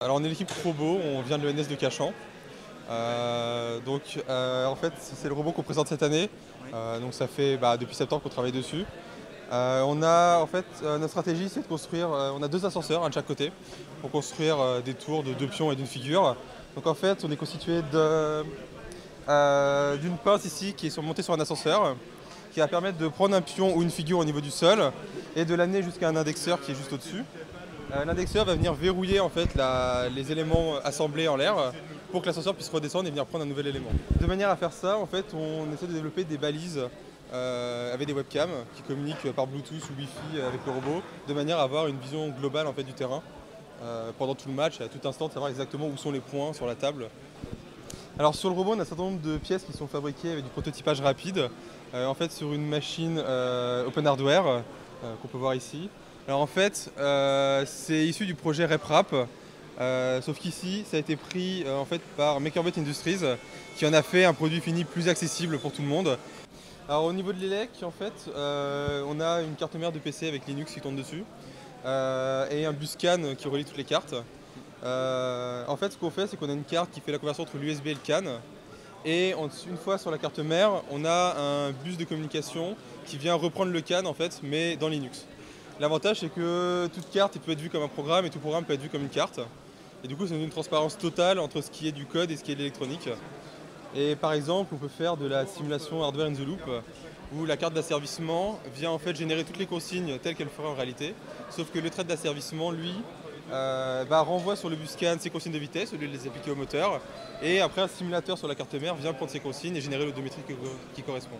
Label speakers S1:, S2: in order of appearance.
S1: Alors on est l'équipe Robo, on vient de l'ENS de Cachan. En fait c'est le robot qu'on présente cette année. Donc ça fait depuis septembre qu'on travaille dessus. Notre stratégie c'est de construire, on a deux ascenseurs, un de chaque côté, pour construire des tours de deux pions et d'une figure. Donc en fait on est constitué d'une pince ici qui est montée sur un ascenseur, qui va permettre de prendre un pion ou une figure au niveau du sol et de l'amener jusqu'à un indexeur qui est juste au-dessus. L'indexeur va venir verrouiller en fait les éléments assemblés en l'air pour que l'ascenseur puisse redescendre et venir prendre un nouvel élément. De manière à faire ça, en fait, on essaie de développer des balises avec des webcams qui communiquent par Bluetooth ou Wi-Fi avec le robot, de manière à avoir une vision globale en fait, du terrain pendant tout le match, à tout instant, de savoir exactement où sont les points sur la table. Alors sur le robot, on a un certain nombre de pièces qui sont fabriquées avec du prototypage rapide, en fait sur une machine open hardware qu'on peut voir ici. Alors en fait, c'est issu du projet RepRap, sauf qu'ici, ça a été pris en fait par MakerBot Industries, qui en a fait un produit fini plus accessible pour tout le monde. Alors au niveau de l'élec, en fait, on a une carte mère de PC avec Linux qui tourne dessus, et un buscan qui relie toutes les cartes. En fait, ce qu'on fait, c'est qu'on a une carte qui fait la conversion entre l'USB et le CAN. Et une fois sur la carte mère, on a un bus de communication qui vient reprendre le CAN en fait, mais dans Linux. L'avantage, c'est que toute carte peut être vue comme un programme et tout programme peut être vu comme une carte. Et du coup, ça donne une transparence totale entre ce qui est du code et ce qui est de l'électronique. Et par exemple, on peut faire de la simulation hardware in the loop, où la carte d'asservissement vient en fait générer toutes les consignes telles qu'elles feraient en réalité. Sauf que le trait d'asservissement, lui, renvoie sur le buscan ses consignes de vitesse au lieu de les appliquer au moteur. Et après, un simulateur sur la carte mère vient prendre ces consignes et générer l'odométrie qui correspond.